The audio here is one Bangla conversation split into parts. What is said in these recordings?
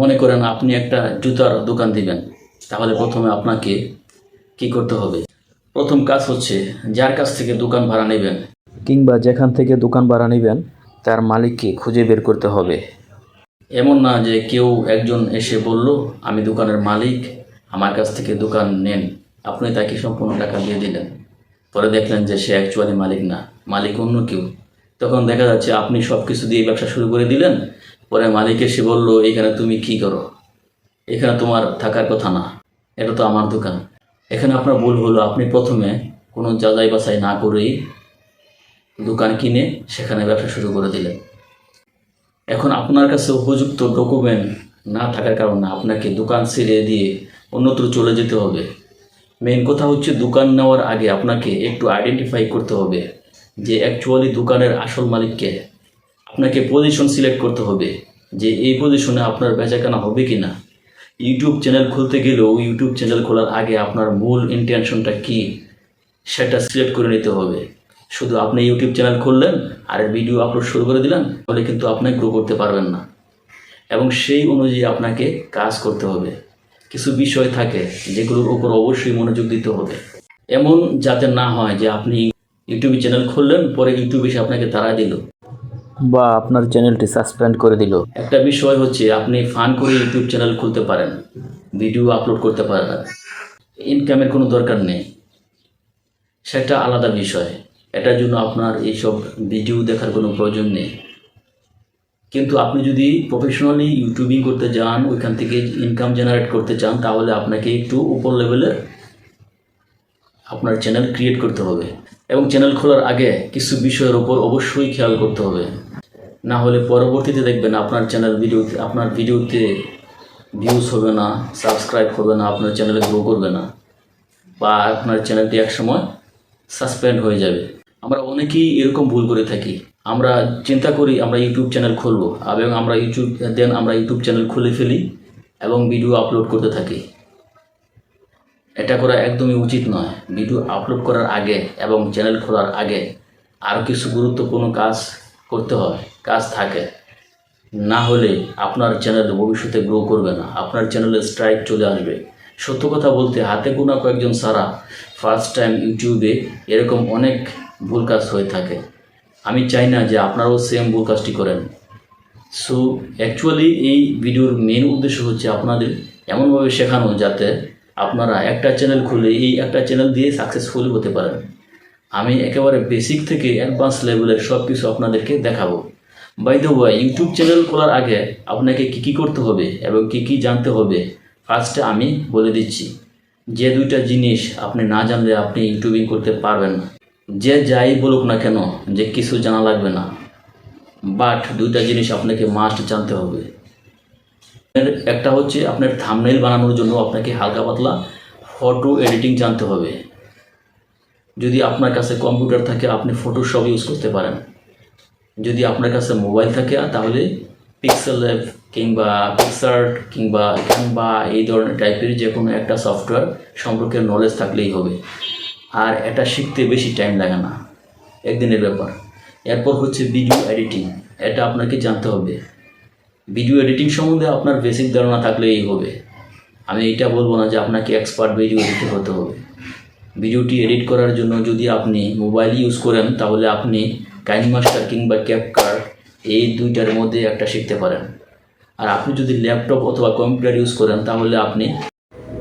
মনে করেন আপনি একটা জুতার দোকান দিবেন, তাহলে প্রথমে আপনাকে কি করতে হবে? প্রথম কাজ হচ্ছে যার কাছ থেকে দোকান ভাড়া নেবেন কিংবা যেখান থেকে দোকান ভাড়া নেবেন তার মালিককে খুঁজে বের করতে হবে। এমন না যে কেউ একজন এসে বলল আমি দোকানের মালিক, আমার কাছ থেকে দোকান নেন, আপনি তাকে সম্পূর্ণ টাকা দিয়ে দিলেন, পরে দেখলেন যে সে অ্যাকচুয়ালি মালিক না, মালিক অন্য কেউ। তখন দেখা যাচ্ছে আপনি সব কিছু দিয়ে ব্যবসা শুরু করে দিলেন, পরে মালিক এসে বলল এখানে তুমি কি করো, এখানে তোমার থাকার কথা না, এটা তো আমার দোকান। এখানে আপনার ভুল হলো, আপনি প্রথমে কোনো যাচাই বাছাই না করেই দোকান কিনে সেখানে ব্যবসা শুরু করে দিলেন। এখন আপনার কাছে উপযুক্ত ডকুমেন্ট না থাকার কারণে আপনাকে দোকান ছেড়ে দিয়ে অন্যত্র চলে যেতে হবে। মেইন কথা হচ্ছে দোকান নেওয়ার আগে আপনাকে একটু আইডেন্টিফাই করতে হবে যে অ্যাকচুয়ালি দোকানের আসল মালিককে। আপনাকে পজিশন সিলেক্ট করতে হবে যে এই পজিশনে আপনার বেচাকেনা হবে কি না। ইউটিউব চ্যানেল খুলতে গেলেও ইউটিউব চ্যানেল খোলার আগে আপনার মূল ইন্টেনশনটা কি সেটা সিলেক্ট করে নিতে হবে। শুধু আপনি ইউটিউব চ্যানেল খুললেন আর ভিডিও আপলোড শুরু করে দিলেন, তাহলে কিন্তু আপনি গ্রো করতে পারবেন না। এবং সেই অনুযায়ী আপনাকে কাজ করতে হবে। কিছু বিষয় থাকে যেগুলোর উপর অবশ্যই মনোযোগ দিতে হবে, এমন যাতে না হয় যে আপনি ইউটিউব চ্যানেল খুললেন, পরে ইউটিউব এসে আপনাকে তাড়া দিল বা আপনার চ্যানেলটি সাসপেন্ড করে দিল। একটা বিষয় হচ্ছে আপনি ফান করে ইউটিউব চ্যানেল খুলতে পারেন, ভিডিও আপলোড করতে পারেন, ইনকামের কোনো দরকার নেই, সেটা আলাদা বিষয়। এটার জন্য আপনার এইসব ভিডিও দেখার কোনো প্রয়োজন নেই। কিন্তু আপনি যদি প্রফেশনালি ইউটিউবিং করতে যান, ওইখান থেকে ইনকাম জেনারেট করতে চান, তাহলে আপনাকে একটু উপর লেভেলের আপনার চ্যানেল ক্রিয়েট করতে হবে। এবং চ্যানেল খোলার আগে কিছু বিষয়ের উপর অবশ্যই খেয়াল করতে হবে, না হলে পরবর্তীতে দেখবেন আপনার ভিডিওতে ভিউজ হবে না, সাবস্ক্রাইব হবে না, আপনার চ্যানেলে গ্রো করবে না, বা আপনার চ্যানেলটি একসময় সাসপেন্ড হয়ে যাবে। আমরা অনেকেই এরকম ভুল করে থাকি। আমরা চিন্তা করি আমরা ইউটিউব চ্যানেল খুলবো, এবং আমরা ইউটিউব চ্যানেল খুলে ফেলি এবং ভিডিও আপলোড করতে থাকি। এটা করা একদমই উচিত নয়। ভিডিও আপলোড করার আগে এবং চ্যানেল খোলার আগে আরও কিছু গুরুত্বপূর্ণ কাজ করতে হয়, কাজ থাকে, না হলে আপনার চ্যানেল ভবিষ্যতে গ্রো করবে না, আপনার চ্যানেলে স্ট্রাইক চলে আসবে। সত্য কথা বলতে হাতে গোনা কয়েকজন ছাড়া ফার্স্ট টাইম ইউটিউবে এরকম অনেক ভুল কাজ হয়ে থাকে। আমি চাই না যে আপনারাও সেম ভুল কাজটি করেন। সো অ্যাকচুয়ালি এই ভিডিওর মেন উদ্দেশ্য হচ্ছে আপনাদের এমনভাবে শেখানো যাতে আপনারা একটা চ্যানেল খুলে এই একটা চ্যানেল দিয়ে সাকসেসফুল হতে পারেন। আমি একেবারে বেসিক থেকে অ্যাডভান্স লেভেলের সব কিছু আপনাদেরকে দেখাবো। By the way, YouTube channel খোলার আগে আপনাকে কী করতে হবে এবং কী জানতে হবে ফার্স্টে আমি বলে দিচ্ছি। যে দুইটা জিনিস আপনি না জানলে আপনি ইউটিউবিং করতে পারবেন না। যে যাই বলুক না কেন যে কিছু জানা লাগবে না, বাট দুইটা জিনিস আপনাকে মাস্ট জানতে হবে। একটা হচ্ছে আপনার থাম্বনেইল বানানোর জন্য আপনাকে হালকা পাতলা ফটো এডিটিং জানতে হবে। যদি আপনার কাছে কম্পিউটার থাকে আপনি ফটোশপ ইউজ করতে পারেন। যদি আপনার কাছে মোবাইল থাকে তাহলে পিক্সেল ল্যাব কিংবা পিক্সার্ট কিংবা এই ধরনের টাইপের যে কোনো একটা সফটওয়্যার সম্পর্কে নলেজ থাকলেই হবে। আর এটা শিখতে বেশি টাইম লাগে না, একদিনের ব্যাপার। এরপর হচ্ছে ভিডিও এডিটিং, এটা আপনাকে জানতে হবে। ভিডিও এডিটিং সম্বন্ধে আপনার বেসিক ধারণা থাকলেই হবে। আমি এটা বলবো না যে আপনাকে এক্সপার্ট ভিডিও এডিটর হতে হবে। ভিডিওটি এডিট করার জন্য যদি আপনি মোবাইল ইউজ করেন তাহলে আপনি কাইনমাস্টার কিংবা ক্যাপকাট এই দুইটার মধ্যে একটা শিখতে পারেন। আর আপনি যদি ল্যাপটপ অথবা কম্পিউটার ইউজ করেন তাহলে আপনি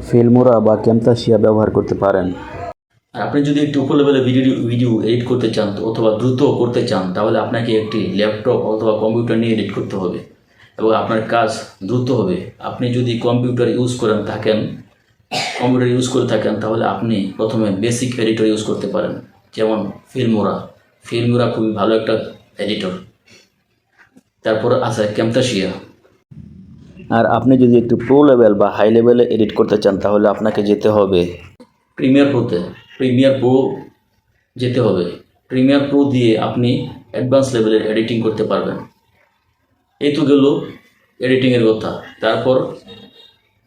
ফিল্মোরা বা ক্যামতাসিয়া ব্যবহার করতে পারেন। আর আপনি যদি একটু উপর লেভেলে ভিডিও এডিট করতে চান অথবা দ্রুত করতে চান তাহলে আপনাকে একটি ল্যাপটপ অথবা কম্পিউটার নিয়ে এডিট করতে হবে এবং আপনার কাজ দ্রুত হবে। আপনি যদি কম্পিউটার ইউজ করে থাকেন তাহলে আপনি প্রথমে বেসিক এডিটর ইউজ করতে পারেন, যেমন ফিল্মোরা খুবই ভালো একটা এডিটর। তারপর আছে ক্যামতাসিয়া। আর আপনি যদি একটু প্রো লেভেল বা হাই লেভেলে এডিট করতে চান তাহলে আপনাকে যেতে হবে প্রিমিয়ার প্রো যেতে হবে। প্রিমিয়ার প্রো দিয়ে আপনি অ্যাডভান্স লেভেলের এডিটিং করতে পারবেন। এই তো গেল এডিটিংয়ের কথা। তারপর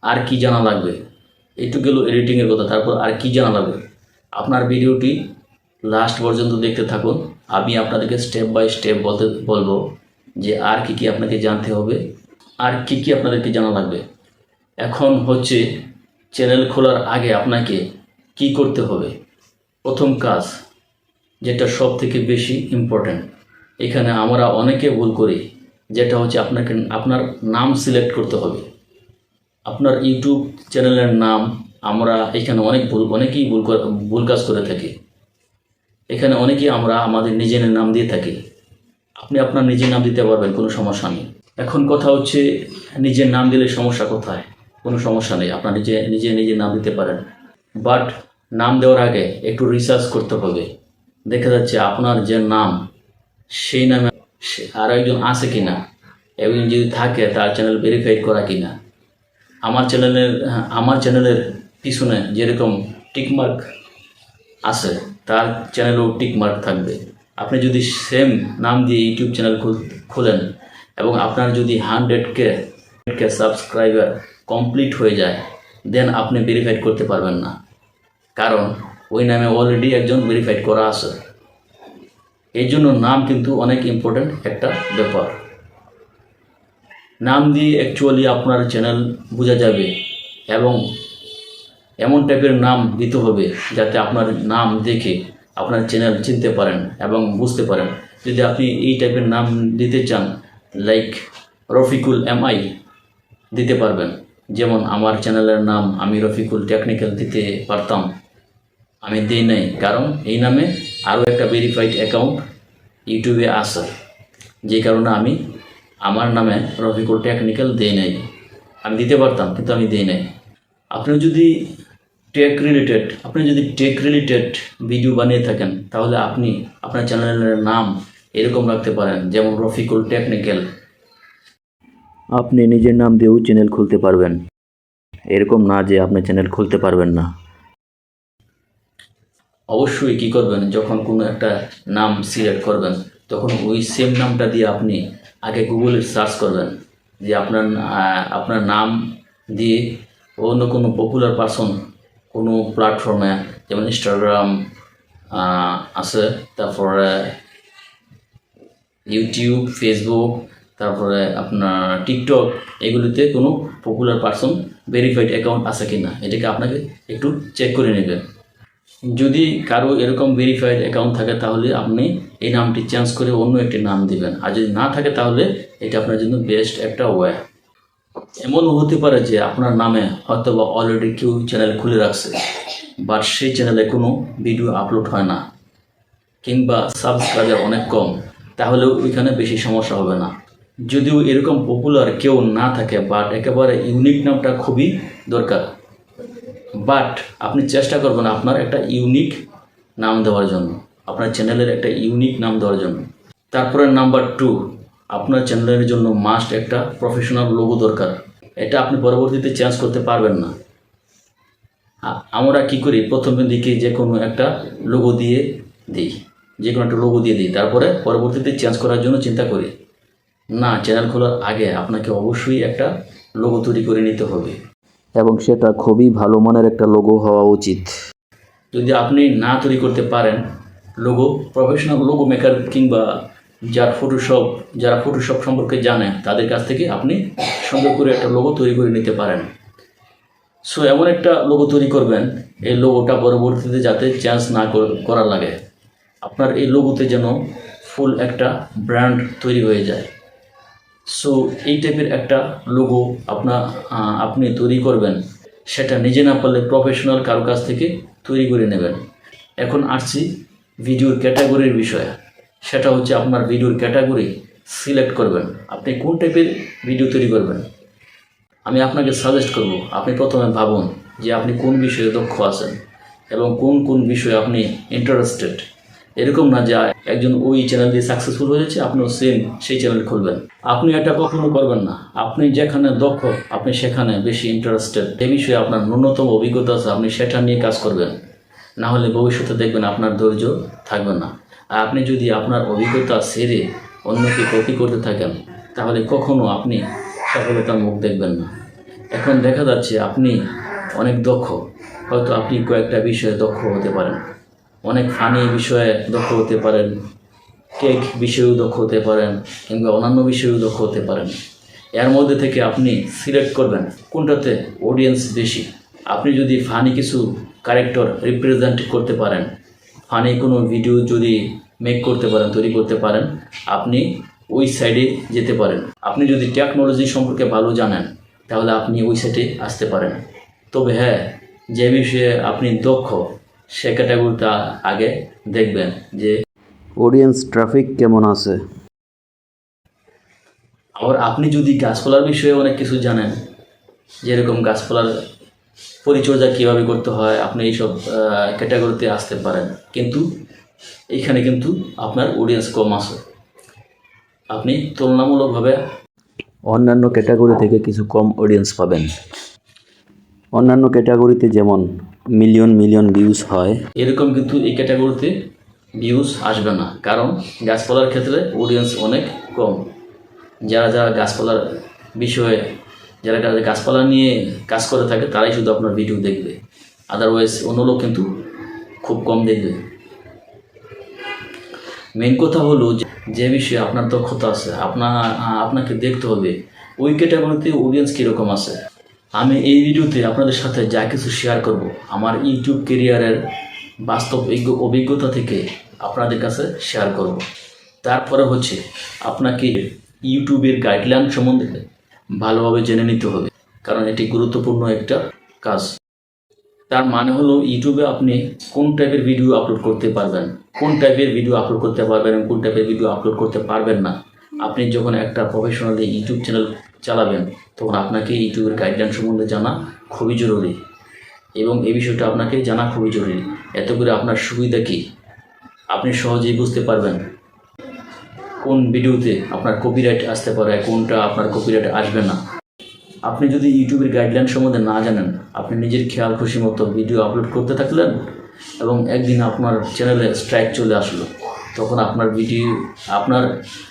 আর কি জানা লাগবে? এডিটিংয়ের কথা। তারপর আর কি জানা লাগবে? আপনার ভিডিওটি লাস্ট পর্যন্ত দেখতে থাকুন। আমি আপনাদেরকে স্টেপ বাই স্টেপ বলবো যে আর কি আপনাকে জানতে হবে। আর কি কি আপনাদেরকে জানা লাগবে। এখন হচ্ছে চ্যানেল খোলার আগে আপনাকে কি করতে হবে। প্রথম কাজ, যেটা সব থেকে বেশি ইম্পর্ট্যান্ট, এখানে আমরা অনেকে ভুল করি, যেটা হচ্ছে আপনার নাম সিলেক্ট করতে হবে। আপনার ইউটিউব চ্যানেলের নাম আমরা এখানে অনেকেই ভুল কাজ করে থাকি। এখানে অনেকেই আমরা আমাদের নিজের নাম দিয়ে থাকি। আপনি আপনার নিজের নাম দিতে পারবেন, কোনো সমস্যা নেই। এখন কথা হচ্ছে নিজের নাম দিলে সমস্যা কোথায়? কোনো সমস্যা নেই, আপনার নিজের নাম দিতে পারেন। বাট নাম দেওয়ার আগে একটু রিসার্চ করতে হবে। দেখা যাচ্ছে আপনার যে নাম, সেই নামে আর একজন আছে কিনা, এবং যদি থাকে তার চ্যানেল ভেরিফাইড করা কিনা। আমার চ্যানেলের পিছনে যেরকম টিকমার্ক আছে, তার চ্যানেলেও টিকমার্ক থাকবে। আপনি যদি সেম নাম দিয়ে ইউটিউব চ্যানেল খোলেন এবং আপনার যদি 100K সাবস্ক্রাইবার কমপ্লিট হয়ে যায়, দেন আপনি ভেরিফাইড করতে পারবেন না, কারণ ওই নামে অলরেডি একজন ভেরিফাইড করা আছে। এই জন্য নাম কিন্তু অনেক ইম্পর্ট্যান্ট একটা ব্যাপার। নাম দিয়ে অ্যাকচুয়ালি আপনার চ্যানেল বোঝা যাবে, এবং এমন টাইপের নাম দিতে হবে যাতে আপনার নাম দেখে আপনার চ্যানেল চিনতে পারেন এবং বুঝতে পারেন। যদি আপনি এই টাইপের নাম দিতে চান, লাইক রফিকুল MI দিতে পারবেন। যেমন আমার চ্যানেলের নাম আমি রফিকুল টেকনিক্যাল দিতে পারতাম, আমি দিই নাই, কারণ এই নামে আরও একটা ভেরিফাইড অ্যাকাউন্ট ইউটিউবে আছে, যে কারণে আমি আমার নামে রফিকুল টেকনিক্যাল দিই নাই। আমি দিতে পারতাম কিন্তু আমি দিই নাই। আপনি যদি টেক রিলেটেড ভিডিও বানিয়ে থাকেন, তাহলে আপনি আপনার চ্যানেলের নাম এরকম রাখতে পারেন, যেমন রফিকুল টেকনিক্যাল। আপনি নিজের নাম দিয়েও চ্যানেল খুলতে পারবেন, এরকম না যে আপনি চ্যানেল খুলতে পারবেন না। অবশ্যই কি করবেন, যখন কোনো একটা নাম সিলেক্ট করবেন, তখন ওই সেম নামটা দিয়ে আপনি আগে গুগলে সার্চ করবেন, যে আপনার নাম দিয়ে অন্য কোনো পপুলার পারসন কোনো প্ল্যাটফর্মে, যেমন ইনস্টাগ্রাম আছে, তারপরে ইউটিউব, ফেসবুক, তারপরে আপনার টিকটক, এগুলিতে কোনো পপুলার পারসন ভেরিফাইড অ্যাকাউন্ট আছে কিনা, এটাকে আপনাকে একটু চেক করে নেবেন। যদি কারো এরকম ভেরিফাইড অ্যাকাউন্ট থাকে, তাহলে আপনি এই নামটি চেঞ্জ করে অন্য একটি নাম দিবেন। আর যদি না থাকে, তাহলে এটা আপনার জন্য বেস্ট একটা ওয়ে। এমনও হতে পারে যে আপনার নামে হয়তো বা অলরেডি কেউ চ্যানেল খুলে রাখছে, বাট সেই চ্যানেলে কোনো ভিডিও আপলোড হয় না, কিংবা সাবস্ক্রাইবার অনেক কম, তাহলেও ওইখানে বেশি সমস্যা হবে না। যদিও এরকম পপুলার কেউ না থাকে, বাট একেবারে ইউনিক নামটা খুবই দরকার। বাট আপনি চেষ্টা করবেন আপনার একটা ইউনিক নাম দেওয়ার জন্য, আপনার চ্যানেলের একটা ইউনিক নাম দেওয়ার জন্য। তারপরে নাম্বার 2, আপনার চ্যানেলের জন্য মাস্ট একটা প্রফেশনাল লোগো দরকার। এটা আপনি পরবর্তীতে চেঞ্জ করতে পারবেন না। আমরা কি করি, প্রথমের দিকে যে কোনো একটা লোগো দিয়ে দিই, তারপরে পরবর্তীতে চেঞ্জ করার জন্য চিন্তা করি না। চ্যানেল খোলার আগে আপনাকে অবশ্যই একটা লোগো তৈরি করে নিতে হবে, এবং সেটা খুবই ভালো মানের একটা লোগো হওয়া উচিত। যদি আপনি না তৈরি করতে পারেন লোগো, প্রফেশনাল লোগো মেকার কিংবা যারা ফটোশপ সম্পর্কে জানে, তাদের কাছ থেকে আপনি সুন্দর করে একটা লোগো তৈরি করে নিতে পারেন। সো এমন একটা লোগো তৈরি করবেন, এই লোগোটা পরবর্তীতে যাতে চেঞ্জ না করা লাগে। আপনার এই লোগোতে যেন ফুল একটা ব্র্যান্ড তৈরি হয়ে যায়। সো এই টাইপের একটা লোগো আপনি তৈরি করবেন, সেটা নিজে না পারলে প্রফেশনাল কারো কাছ থেকে তৈরি করে নেবেন। এখন আসছি ভিডিওর ক্যাটাগরির বিষয়ে। সেটা হচ্ছে আপনার ভিডিওর ক্যাটাগরি সিলেক্ট করবেন, আপনি কোন টাইপের ভিডিও তৈরি করবেন। আমি আপনাকে সাজেস্ট করব, আপনি প্রথমে ভাবুন যে আপনি কোন বিষয়ে দক্ষ আছেন এবং কোন বিষয়ে আপনি ইন্টারেস্টেড। এরকম না যে একজন ওই চ্যানেল দিয়ে সাকসেসফুল হয়ে যাচ্ছে, আপনিও সেম সেই চ্যানেল খুলবেন। আপনি এটা কখনো করবেন না। আপনি যেখানে দক্ষ, আপনি সেখানে বেশি ইন্টারেস্টেড, যে বিষয়ে আপনার ন্যূনতম অভিজ্ঞতা আছে, আপনি সেটা নিয়ে কাজ করবেন। না হলে ভবিষ্যতে দেখবেন আপনার ধৈর্য থাকবে না। আর আপনি যদি আপনার অভিজ্ঞতা ছেড়ে অন্যকে কপি করতে থাকেন, তাহলে কখনো আপনি সফলতার মুখ দেখবেন না। এখন দেখা যাচ্ছে আপনি অনেক দক্ষ, হয়তো আপনি কয়েকটা বিষয়ে দক্ষ হতে পারেন, অনেক ফানি বিষয়ে দক্ষ হতে পারেন, টেক বিষয়েও দক্ষ হতে পারেন, কিংবা অন্যান্য বিষয়েও দক্ষ হতে পারেন। এর মধ্যে থেকে আপনি সিলেক্ট করবেন কোনটাতে অডিয়েন্স বেশি। আপনি যদি ফানি কিছু ক্যারেক্টার রিপ্রেজেন্ট করতে পারেন, ফানি কোনো ভিডিও যদি মেক করতে পারেন, তৈরি করতে পারেন, আপনি ওই সাইডে যেতে পারেন। আপনি যদি টেকনোলজি সম্পর্কে ভালো জানেন তাহলে আপনি ওই সাইডে আসতে পারেন। তবে হ্যাঁ, যে বিষয়ে আপনি দক্ষ সে ক্যাটাগরিটা আগে দেখবেন যে অডিয়েন্স ট্রাফিক কেমন আছে। আবার আপনি যদি গাছপালার বিষয়ে অনেক কিছু জানেন, যেরকম গাছপালার পরিচর্যা কীভাবে করতে হয়, আপনি এইসব ক্যাটাগরিতে আসতে পারেন। কিন্তু এইখানে কিন্তু আপনার অডিয়েন্স কম আছে। আপনি তুলনামূলকভাবে অন্যান্য ক্যাটাগরি থেকে কিছু কম অডিয়েন্স পাবেন। অন্যান্য ক্যাটাগরিতে যেমন মিলিয়ন মিলিয়ন ভিউজ হয়, এরকম কিন্তু এই ক্যাটাগরিতে ভিউজ আসবে না, কারণ গাছপালার ক্ষেত্রে অডিয়েন্স অনেক কম। যারা যারা গাছপালার বিষয়ে, যারা গাছপালা নিয়ে কাজ করে থাকে তারাই শুধু আপনার ভিডিও দেখবে, আদারওয়াইজ অন্য লোক কিন্তু খুব কম দেখবে। মেন কথা হলো যে বিষয়ে আপনার দক্ষতা আছে আপনাকে দেখতে হবে ওই ক্যাটাগরিতে অডিয়েন্স কীরকম আছে। আমি এই ভিডিওতে আপনাদের সাথে যা কিছু শেয়ার করব আমার ইউটিউব ক্যারিয়ারের বাস্তব অভিজ্ঞতা থেকে আপনাদের কাছে শেয়ার করব। তারপরে হচ্ছে আপনাকে ইউটিউবের গাইডলাইন সম্বন্ধে ভালোভাবে জেনে নিতে হবে, কারণ এটি গুরুত্বপূর্ণ একটা কাজ। তার মানে হলো ইউটিউবে আপনি কোন টাইপের ভিডিও আপলোড করতে পারবেন, কোন টাইপের ভিডিও আপলোড করতে পারবেন এবং কোন টাইপের ভিডিও আপলোড করতে পারবেন না। আপনি যখন একটা প্রফেশনালি ইউটিউব চ্যানেল চালাবেন তখন আপনাকে ইউটিউবের গাইডলাইন সম্বন্ধে জানা খুবই জরুরি, এবং এই বিষয়টা আপনাকে জানা খুবই জরুরি। এত করে আপনার সুবিধা কী, আপনি সহজেই বুঝতে পারবেন কোন ভিডিওতে আপনার কপিরাইট আসতে পারে, কোনটা আপনার কপিরাইট আসবে না। আপনি যদি ইউটিউবের গাইডলাইন সম্বন্ধে না জানেন, আপনি নিজের খেয়াল খুশি মতো ভিডিও আপলোড করতে থাকলেন এবং একদিন আপনার চ্যানেলে স্ট্রাইক চলে আসলো, তখন আপনার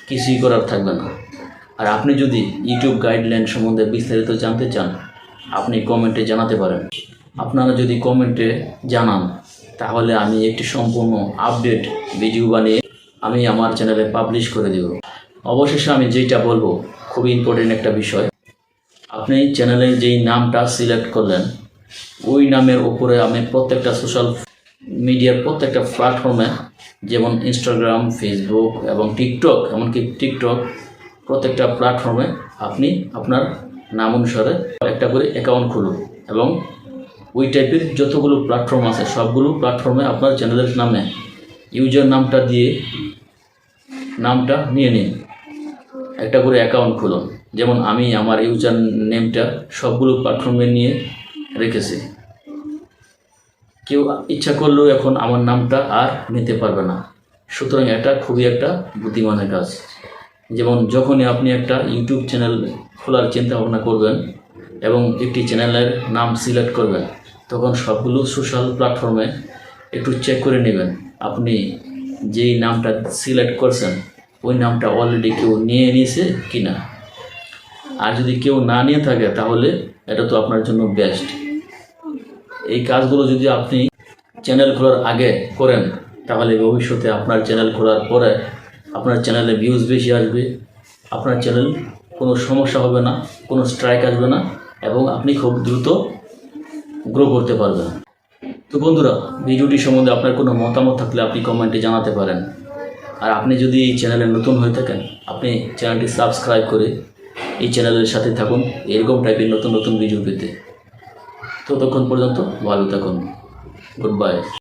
কিছুই করার থাকবে না। আর আপনি যদি ইউটিউব গাইডলাইন সম্বন্ধে বিস্তারিত জানতে চান, আপনি কমেন্টে জানাতে পারেন। আপনারা যদি কমেন্টে জানান তাহলে আমি একটি সম্পূর্ণ আপডেট ভিডিও বানিয়ে আমি আমার চ্যানেলে পাবলিশ করে দেব। অবশেষে আমি যেটা বলবো, খুবই ইম্পর্টেন্ট একটা বিষয়, আপনি চ্যানেলের যেই নামটা সিলেক্ট করলেন ওই নামের উপরে আমি প্রত্যেকটা সোশ্যাল মিডিয়ার প্রত্যেকটা প্ল্যাটফর্মে, যেমন ইনস্টাগ্রাম, ফেসবুক এবং টিকটক, এমনকি টিকটক, প্রত্যেকটা প্ল্যাটফর্মে আপনি আপনার নাম অনুসারে একটা করে অ্যাকাউন্ট খুলুন এবং ওই টাইপের যতগুলো প্ল্যাটফর্ম আছে সবগুলো প্ল্যাটফর্মে আপনার চ্যানেলের নামে ইউজার নামটা দিয়ে নামটা নিয়ে নিন, একটা করে অ্যাকাউন্ট খুলুন। যেমন আমি আমার ইউজার নেমটা সবগুলো প্ল্যাটফর্মে নিয়ে রেখেছি, কেউ ইচ্ছা করলেও এখন আমার নামটা আর নিতে পারবে না। সুতরাং এটা খুবই একটা বুদ্ধিমানের কাজ। যেমন যখনই আপনি একটা ইউটিউব চ্যানেল খোলার চিন্তা ভাবনা করবেন এবং একটি চ্যানেলের নাম সিলেক্ট করবেন, তখন সবগুলো সোশ্যাল প্ল্যাটফর্মে একটু চেক করে নেবেন আপনি যেই নামটা সিলেক্ট করছেন ওই নামটা অলরেডি কেউ নিয়ে নিয়েছে কি না। আর যদি কেউ না নিয়ে থাকে তাহলে এটা তো আপনার জন্য বেস্ট। এই কাজগুলো যদি আপনি চ্যানেল খোলার আগে করেন তাহলে ভবিষ্যতে আপনার চ্যানেল খোলার পরে আপনার চ্যানেলে ভিউজ বেশি আসবে, আপনার চ্যানেল কোনো সমস্যা হবে না, কোনো স্ট্রাইক আসবে না এবং আপনি খুব দ্রুত গ্রো করতে পারবেন। তো বন্ধুরা, ভিডিওটি সম্বন্ধে আপনার কোনো মতামত থাকলে আপনি কমেন্টে জানাতে পারেন। আর আপনি যদি এই চ্যানেলে নতুন হয়ে থাকেন, আপনি চ্যানেলটি সাবস্ক্রাইব করে এই চ্যানেলের সাথে থাকুন এরকম টাইপের নতুন নতুন ভিডিও পেতে। ততক্ষণ পর্যন্ত ভালো থাকুন। Good bye.